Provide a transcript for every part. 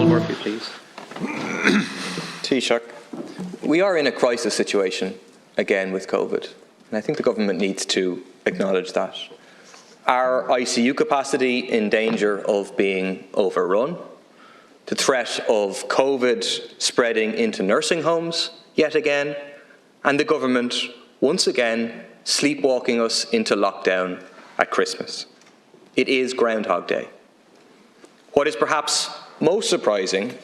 Paul Murphy, please. Taoiseach, we are in a crisis situation again with COVID, and I think the government needs to acknowledge that. Our ICU capacity in danger of being overrun, the threat of COVID spreading into nursing homes yet again, and the government once again sleepwalking us into lockdown at Christmas. It is Groundhog Day. What is perhaps most surprising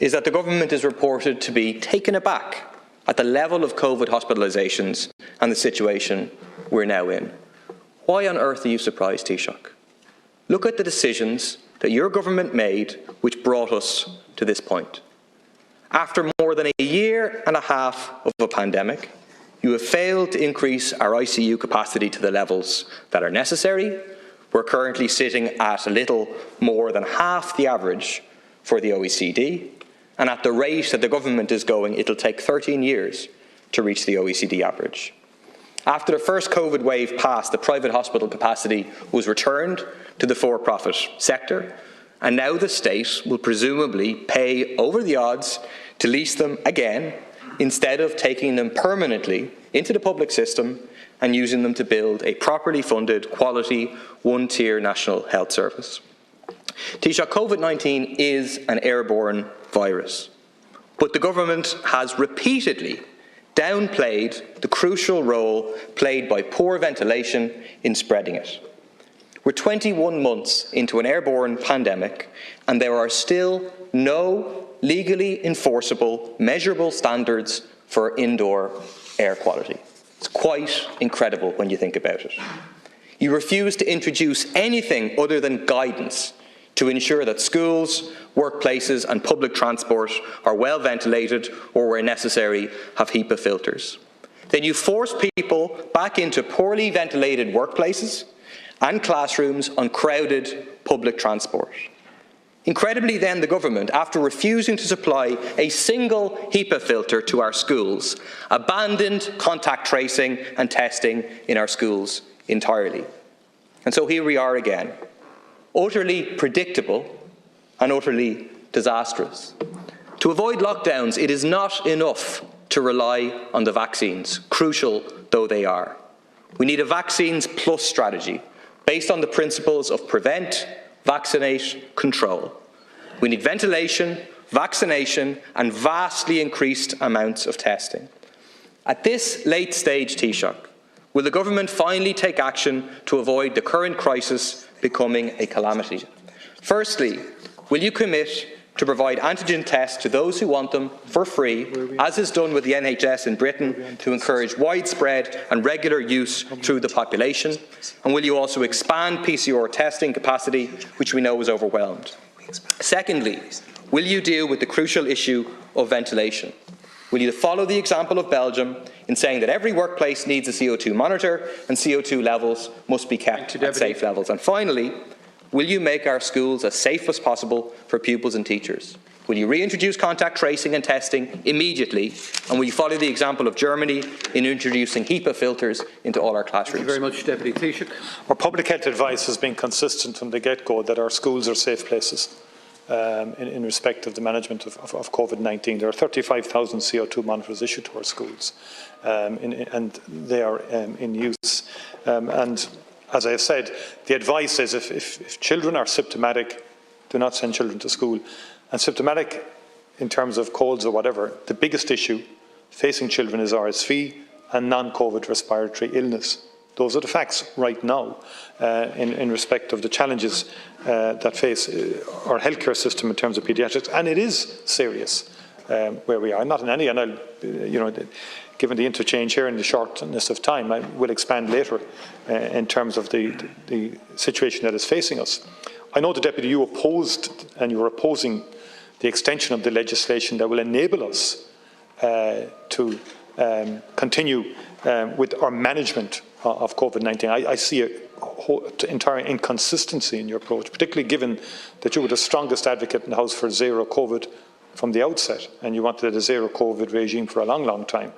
is that the government is reported to be taken aback at the level of COVID hospitalisations and the situation we're now in. Why on earth are you surprised, Taoiseach? Look at the decisions that your government made which brought us to this point. After more than a year and a half of a pandemic, you have failed to increase our ICU capacity to the levels that are necessary. We're currently sitting at a little more than half the average for the OECD, and at the rate that the government is going, it'll take 13 years to reach the OECD average. After the first COVID wave passed, the private hospital capacity was returned to the for-profit sector, and now the state will presumably pay over the odds to lease them again, instead of taking them permanently into the public system and using them to build a properly funded, quality, one-tier national health service. Taoiseach, COVID-19 is an airborne virus, but the government has repeatedly downplayed the crucial role played by poor ventilation in spreading it. We're 21 months into an airborne pandemic, and there are still no legally enforceable, measurable standards for indoor air quality. It's quite incredible when you think about it. You refuse to introduce anything other than guidance to ensure that schools, workplaces and public transport are well ventilated or, where necessary, have HEPA filters. Then you force people back into poorly ventilated workplaces and classrooms on crowded public transport. Incredibly then, the government, after refusing to supply a single HEPA filter to our schools, abandoned contact tracing and testing in our schools entirely. And so here we are again, utterly predictable and utterly disastrous. To avoid lockdowns, it is not enough to rely on the vaccines, crucial though they are. We need a vaccines plus strategy based on the principles of prevent, vaccinate, control. We need ventilation, vaccination and vastly increased amounts of testing. At this late stage, Taoiseach, will the government finally take action to avoid the current crisis becoming a calamity? Firstly, will you commit to provide antigen tests to those who want them for free, as is done with the NHS in Britain, to encourage widespread and regular use through the population? And will you also expand PCR testing capacity, which we know is overwhelmed? Secondly, will you deal with the crucial issue of ventilation? Will you follow the example of Belgium in saying that every workplace needs a CO2 monitor and CO2 levels must be kept at safe levels? And finally, will you make our schools as safe as possible for pupils and teachers? Will you reintroduce contact tracing and testing immediately? And will you follow the example of Germany in introducing HEPA filters into all our classrooms? Thank you very much, Deputy Taoiseach. Our public health advice has been consistent from the get-go that our schools are safe places in respect of the management of COVID-19. There are 35,000 CO2 monitors issued to our schools, and they are in use. And as I have said, the advice is if children are symptomatic, do not send children to school. And symptomatic in terms of colds or whatever, the biggest issue facing children is RSV and non-COVID respiratory illness. Those are the facts right now in respect of the challenges that face our healthcare system in terms of paediatrics. And it is serious where we are. Not in any, and I'll, given the interchange here and the shortness of time, I will expand later in terms of the situation that is facing us. I know the Deputy, you opposed and you are opposing the extension of the legislation that will enable us to continue with our management of COVID-19. I see an entire inconsistency in your approach, particularly given that you were the strongest advocate in the House for zero COVID from the outset, and you wanted a zero COVID regime for a long, long time.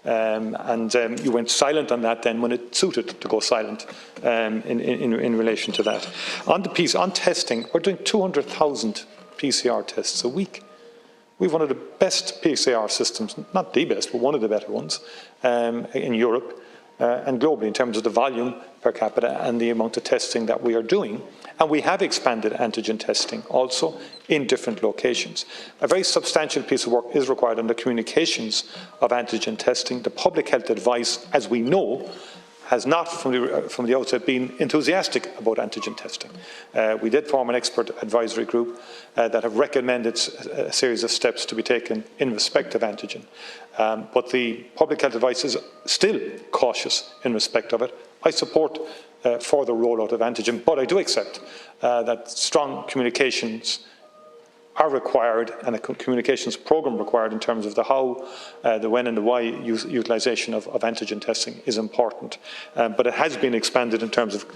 You went silent on that then when it suited to go silent in relation to that. On the piece on testing, we're doing 200,000 PCR tests a week. We have one of the best PCR systems, not the best, but one of the better ones in Europe and globally in terms of the volume per capita and the amount of testing that we are doing. And we have expanded antigen testing also in different locations. A very substantial piece of work is required on the communications of antigen testing. The public health advice, as we know, has not from the outset been enthusiastic about antigen testing. We did form an expert advisory group that have recommended a series of steps to be taken in respect of antigen. But the public health advice is still cautious in respect of it. I support further rollout of antigen, but I do accept that strong communications are required and a communications programme required in terms of the how, the when and the why utilisation of antigen testing is important. But it has been expanded in terms of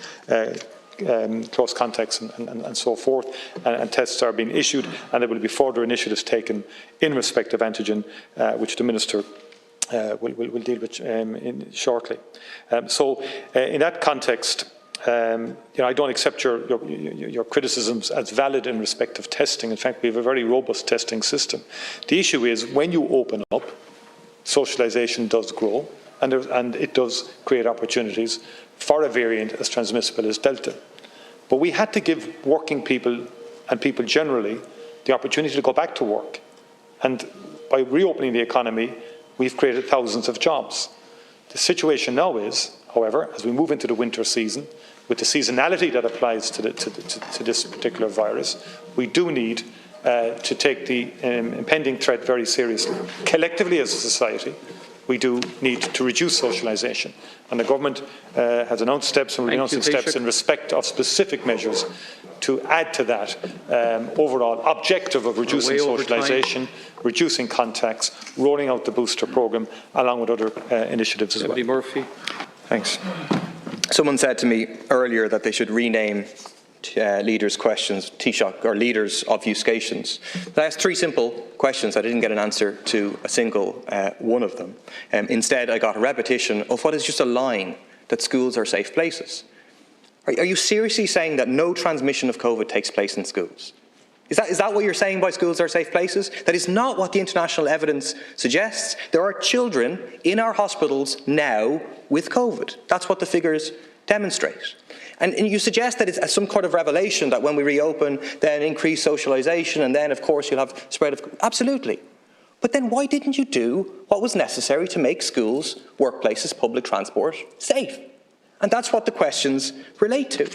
close contacts and so forth, and tests are being issued, and there will be further initiatives taken in respect of antigen, which the Minister will deal with shortly. So in that context, I don't accept your criticisms as valid in respect of testing. In fact, we have a very robust testing system. The issue is when you open up, socialisation does grow, and it does create opportunities for a variant as transmissible as Delta. But we had to give working people and people generally the opportunity to go back to work. And by reopening the economy, we've created thousands of jobs. The situation now is, however, as we move into the winter season, with the seasonality that applies to this particular virus, we do need to take the impending threat very seriously. Collectively as a society, we do need to reduce socialisation. And the government has announced steps and will be announcing steps in respect of specific measures to add to that overall objective of reducing socialisation, reducing contacts, rolling out the booster programme, along with other initiatives as well. Murphy. Thanks. Someone said to me earlier that they should rename leaders' questions Taoiseach or leaders' obfuscations. I asked three simple questions. I didn't get an answer to a single one of them. Instead, I got a repetition of what is just a line, that schools are safe places. Are you seriously saying that no transmission of COVID takes place in schools? Is that what you're saying by schools are safe places? That is not what the international evidence suggests. There are children in our hospitals now with COVID. That's what the figures demonstrate. And you suggest that it's some kind of revelation that when we reopen, then increase socialisation, and then, of course, you'll have spread of... Absolutely. But then why didn't you do what was necessary to make schools, workplaces, public transport safe? And that's what the questions relate to.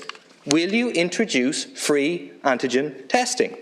Will you introduce free antigen testing?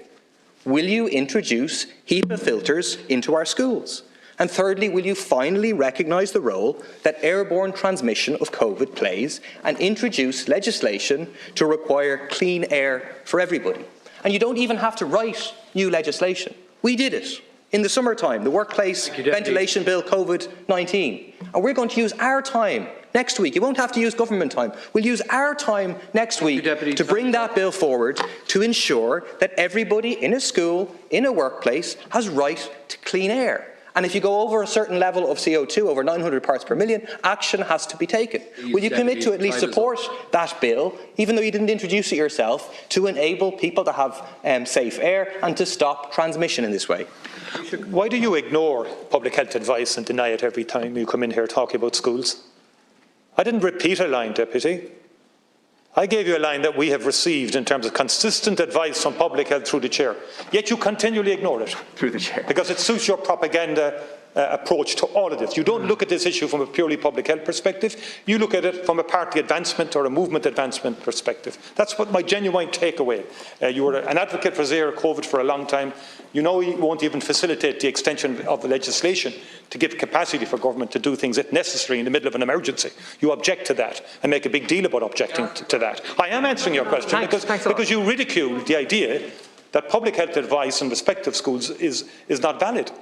Will you introduce HEPA filters into our schools? And thirdly, will you finally recognise the role that airborne transmission of COVID plays and introduce legislation to require clean air for everybody? And you don't even have to write new legislation. We did it in the summertime, the Workplace Ventilation Bill COVID-19. And we're going to use our time next week. You won't have to use government time. We'll use our time next week to bring that bill forward to ensure that everybody in a school, in a workplace, has right to clean air. And if you go over a certain level of CO2, over 900 parts per million, action has to be taken. Will you commit to at least support that bill, even though you didn't introduce it yourself, to enable people to have safe air and to stop transmission in this way? Why do you ignore public health advice and deny it every time you come in here talking about schools? I didn't repeat a line, Deputy. I gave you a line that we have received in terms of consistent advice from public health through the chair, yet you continually ignore it. Through the chair. Because it suits your propaganda approach to all of this. You don't look at this issue from a purely public health perspective. You look at it from a party advancement or a movement advancement perspective. That's what my genuine takeaway. You were an advocate for zero COVID for a long time. You know you won't even facilitate the extension of the legislation to give capacity for government to do things if necessary in the middle of an emergency. You object to that and make a big deal about objecting to that. I am answering your question because you ridicule the idea that public health advice in respect of schools is not valid.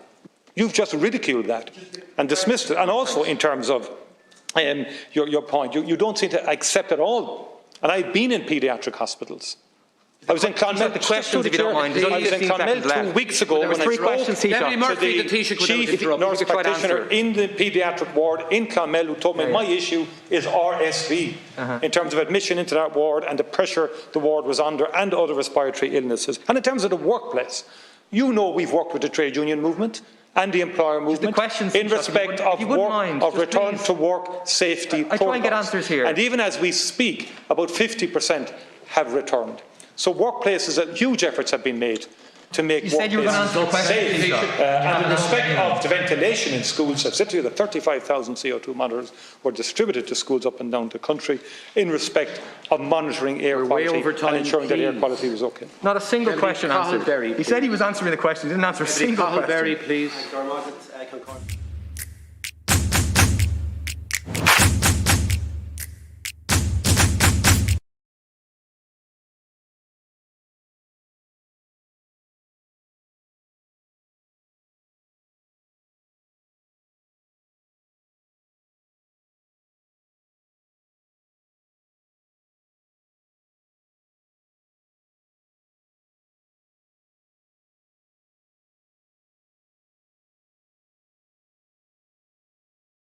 You've just ridiculed that and dismissed it. And also in terms of your point, you don't seem to accept at all. And I've been in paediatric hospitals I was in Clonmel. The questions, if you don't mind. I was in Clonmel 2 weeks ago when I spoke to the chief nurse practitioner in the paediatric ward in Clonmel, who told me my issue is RSV in terms of admission into that ward and the pressure the ward was under and other respiratory illnesses. And in terms of the workplace, you know we've worked with the trade union movement and the employer movement in respect of return to work safety protocols. try and get answers here. And even as we speak, about 50% have returned. So workplaces, huge efforts have been made to make workplaces safe. And in respect of the ventilation in schools, I've said to you that 35,000 CO2 monitors were distributed to schools up and down the country in respect of monitoring air quality and ensuring that air quality was okay. Not a single question answered. He said he was answering the question. He didn't answer a single question. please.